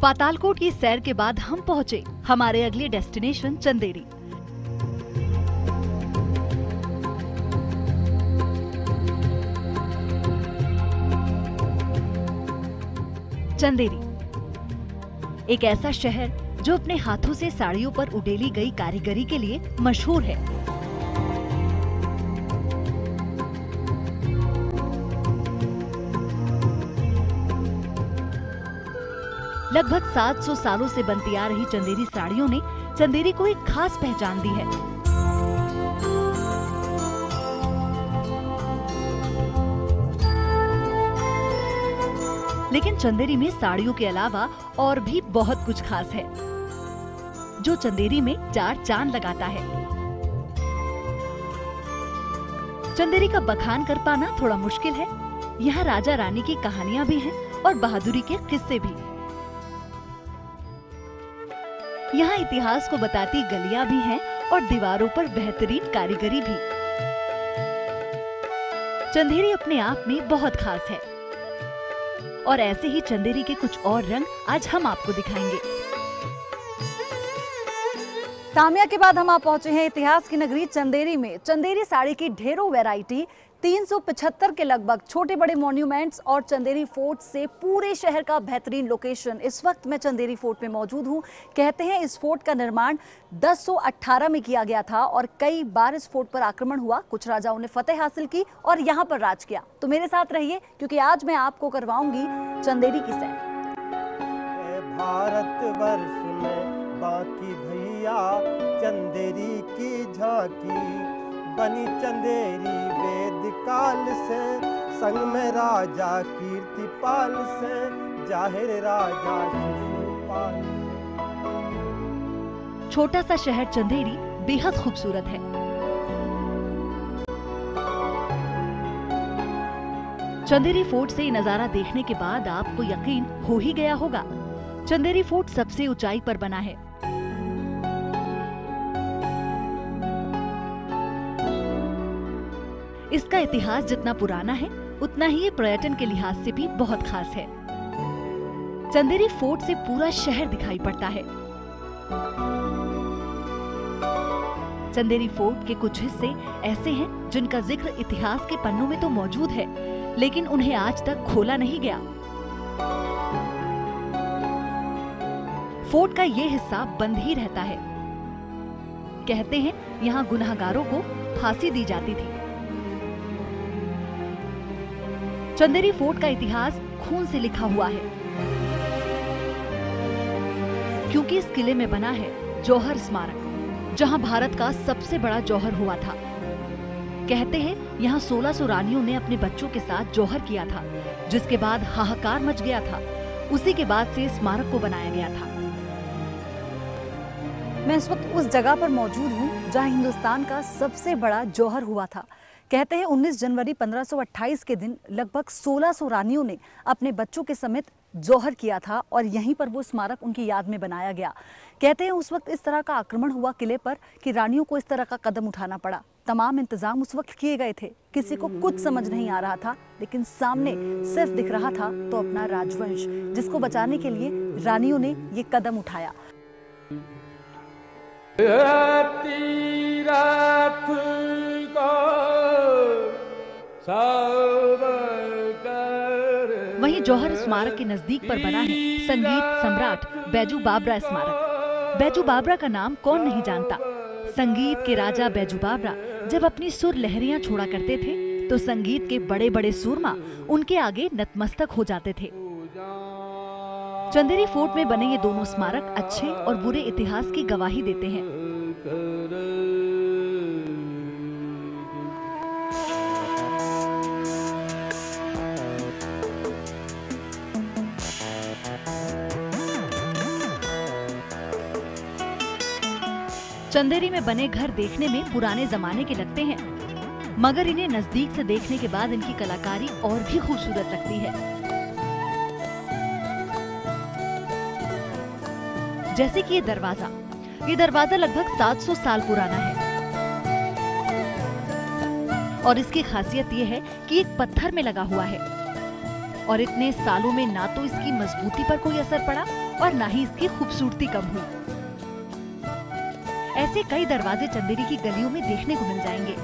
पातालकोट की सैर के बाद हम पहुँचे हमारे अगले डेस्टिनेशन चंदेरी। चंदेरी एक ऐसा शहर जो अपने हाथों से साड़ियों पर उडेली गई कारीगरी के लिए मशहूर है। लगभग 700 सालों से बनती आ रही चंदेरी साड़ियों ने चंदेरी को एक खास पहचान दी है। लेकिन चंदेरी में साड़ियों के अलावा और भी बहुत कुछ खास है, जो चंदेरी में चार चांद लगाता है। चंदेरी का बखान कर पाना थोड़ा मुश्किल है। यहाँ राजा रानी की कहानियां भी हैं और बहादुरी के किस्से भी। यहाँ इतिहास को बताती गलियां भी हैं और दीवारों पर बेहतरीन कारीगरी भी। चंदेरी अपने आप में बहुत खास है और ऐसे ही चंदेरी के कुछ और रंग आज हम आपको दिखाएंगे। तामिया के बाद हम आप पहुंचे हैं इतिहास की नगरी चंदेरी में। चंदेरी साड़ी की ढेरों वैरायटी, 375 के लगभग छोटे बड़े मॉन्यूमेंट्स और चंदेरी फोर्ट से पूरे शहर का बेहतरीन लोकेशन। इस वक्त मैं चंदेरी फोर्ट में मौजूद हूं। कहते हैं इस फोर्ट का निर्माण 1018 में किया गया था और कई बार इस फोर्ट पर आक्रमण हुआ। कुछ राजाओं ने फतेह हासिल की और यहाँ पर राज किया। तो मेरे साथ रहिए क्योंकि आज मैं आपको करवाऊंगी चंदेरी की सैर। भारतवर्ष में बाकी भैया चंदेरी की झांकी बनी चंदेरी वेद काल से, संग में राजा कीर्तिपाल से, जाहिर राजा शिशुपाल से। छोटा सा शहर चंदेरी बेहद खूबसूरत है। चंदेरी फोर्ट से नजारा देखने के बाद आपको यकीन हो ही गया होगा, चंदेरी फोर्ट सबसे ऊंचाई पर बना है। इसका इतिहास जितना पुराना है उतना ही ये पर्यटन के लिहाज से भी बहुत खास है। चंदेरी फोर्ट से पूरा शहर दिखाई पड़ता है। चंदेरी फोर्ट के कुछ हिस्से ऐसे हैं जिनका जिक्र इतिहास के पन्नों में तो मौजूद है, लेकिन उन्हें आज तक खोला नहीं गया। फोर्ट का ये हिस्सा बंद ही रहता है। कहते हैं यहाँ गुनहगारों को फांसी दी जाती थी। चंदेरी फोर्ट का इतिहास खून से लिखा हुआ है, क्योंकि इस किले में बना है जौहर स्मारक, जहां भारत का सबसे बड़ा जौहर हुआ था। कहते हैं यहाँ 1600 रानियों ने अपने बच्चों के साथ जौहर किया था, जिसके बाद हाहाकार मच गया था। उसी के बाद से स्मारक को बनाया गया था। मैं इस वक्त उस जगह पर मौजूद हूँ जहाँ हिंदुस्तान का सबसे बड़ा जौहर हुआ था। कहते हैं 19 जनवरी 1528 के दिन लगभग 1600 रानियों ने अपने बच्चों के समेत जौहर किया था और यहीं पर वो स्मारक उनकी याद में बनाया गया। कहते हैं उस वक्त इस तरह का आक्रमण हुआ किले पर कि रानियों को इस तरह का कदम उठाना पड़ा। तमाम इंतजाम उस वक्त किए गए थे, किसी को कुछ समझ नहीं आ रहा था, लेकिन सामने सिर्फ दिख रहा था तो अपना राजवंश, जिसको बचाने के लिए रानियों ने ये कदम उठाया। वहीं जौहर स्मारक के नजदीक पर बना है संगीत सम्राट बैजू बाबरा स्मारक। बैजू बाबरा का नाम कौन नहीं जानता। संगीत के राजा बैजू बाबरा जब अपनी सुर लहरियां छोड़ा करते थे तो संगीत के बड़े बड़े सूरमा उनके आगे नतमस्तक हो जाते थे। चंदेरी फोर्ट में बने ये दोनों स्मारक अच्छे और बुरे इतिहास की गवाही देते हैं। चंदेरी में बने घर देखने में पुराने जमाने के लगते हैं, मगर इन्हें नजदीक से देखने के बाद इनकी कलाकारी और भी खूबसूरत लगती है। जैसे कि ये दरवाजा लगभग 700 साल पुराना है और इसकी खासियत ये है कि एक पत्थर में लगा हुआ है। और इतने सालों में ना तो इसकी मजबूती पर कोई असर पड़ा और ना ही इसकी खूबसूरती कम हुई। ऐसे कई दरवाजे चंदेरी की गलियों में देखने को मिल जाएंगे,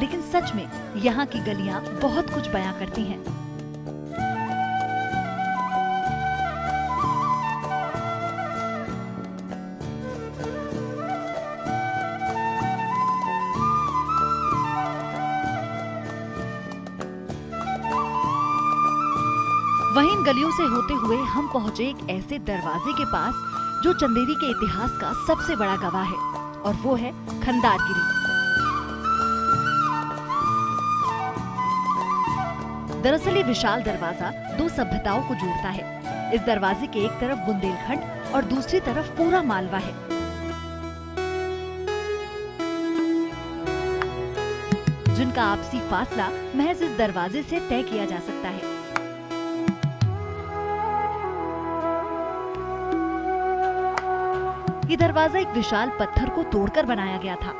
लेकिन सच में यहाँ की गलियाँ बहुत कुछ बयां करती हैं। वहीं इन गलियों से होते हुए हम पहुंचे एक ऐसे दरवाजे के पास जो चंदेरी के इतिहास का सबसे बड़ा गवाह है, और वो है खंडारगिरी। दरअसल ये विशाल दरवाजा दो सभ्यताओं को जोड़ता है। इस दरवाजे के एक तरफ बुंदेलखंड और दूसरी तरफ पूरा मालवा है। जिनका आपसी फासला महज इस दरवाजे से तय किया जा सकता है। ये दरवाजा एक विशाल पत्थर को तोड़कर बनाया गया था।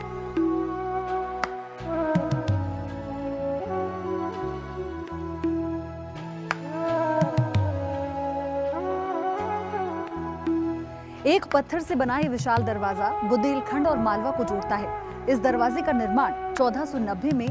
एक पत्थर से बना ये विशाल दरवाजा बुंदेलखंड और मालवा को जोड़ता है। इस दरवाजे का निर्माण 1490 में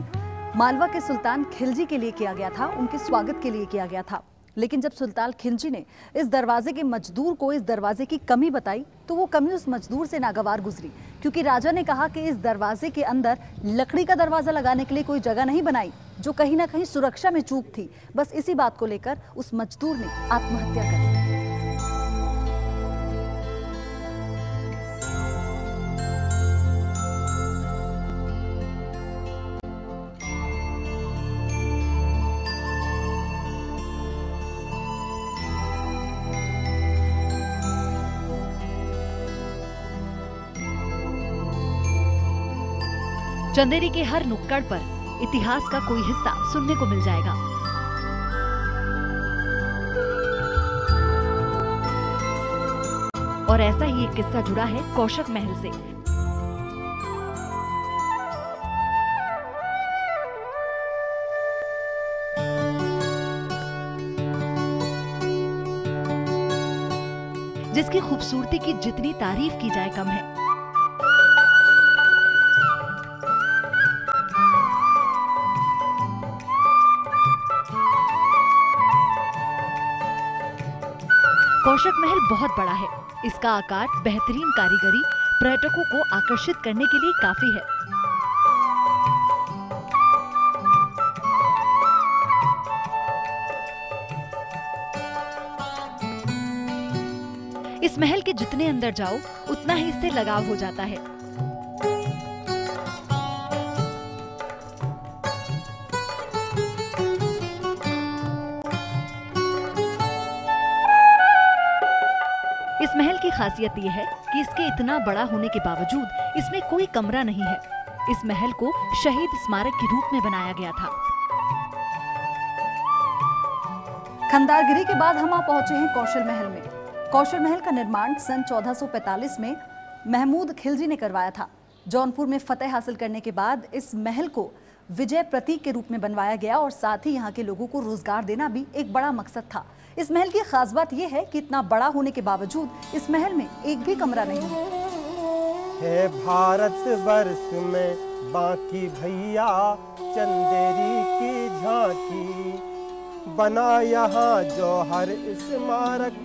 मालवा के सुल्तान खिलजी के लिए किया गया था, उनके स्वागत के लिए किया गया था। लेकिन जब सुल्तान खिलजी ने इस दरवाजे के मजदूर को इस दरवाजे की कमी बताई तो वो कमी उस मजदूर से नागवार गुजरी, क्योंकि राजा ने कहा कि इस दरवाजे के अंदर लकड़ी का दरवाजा लगाने के लिए कोई जगह नहीं बनाई, जो कहीं ना कहीं सुरक्षा में चूक थी। बस इसी बात को लेकर उस मजदूर ने आत्महत्या कर ली। चंदेरी के हर नुक्कड़ पर इतिहास का कोई हिस्सा सुनने को मिल जाएगा। और ऐसा ही एक किस्सा जुड़ा है कौशक महल से। जिसकी खूबसूरती की जितनी तारीफ की जाए कम है। कौशक महल बहुत बड़ा है। इसका आकार, बेहतरीन कारीगरी पर्यटकों को आकर्षित करने के लिए काफी है। इस महल के जितने अंदर जाओ उतना ही इससे लगाव हो जाता है। इस महल की खासियत यह है कि इसके इतना बड़ा होने के बावजूद इसमें कोई कमरा नहीं है। इस महल को शहीद स्मारक के रूप में बनाया गया था। खंडारगिरी के बाद हम पहुंचे हैं कौशल महल में। कौशल महल का निर्माण सन 1445 में महमूद खिलजी ने करवाया था। जौनपुर में फतेह हासिल करने के बाद इस महल को विजय प्रतीक के रूप में बनवाया गया और साथ ही यहाँ के लोगों को रोजगार देना भी एक बड़ा मकसद था। इस महल की खास बात यह है कि इतना बड़ा होने के बावजूद इस महल में एक भी कमरा नहीं है। भारत वर्ष में बाकी भैया चंदेरी की झांकी, बना यहाँ जौहर स्मारक,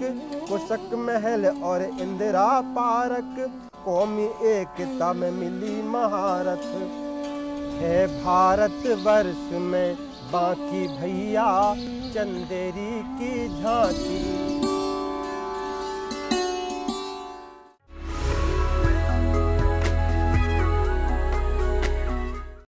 कुशक महल और इंदिरा पार्क, कौमी एकता में मिली महारत। है भारत वर्ष में बाकी भैया चंदेरी की झांकी।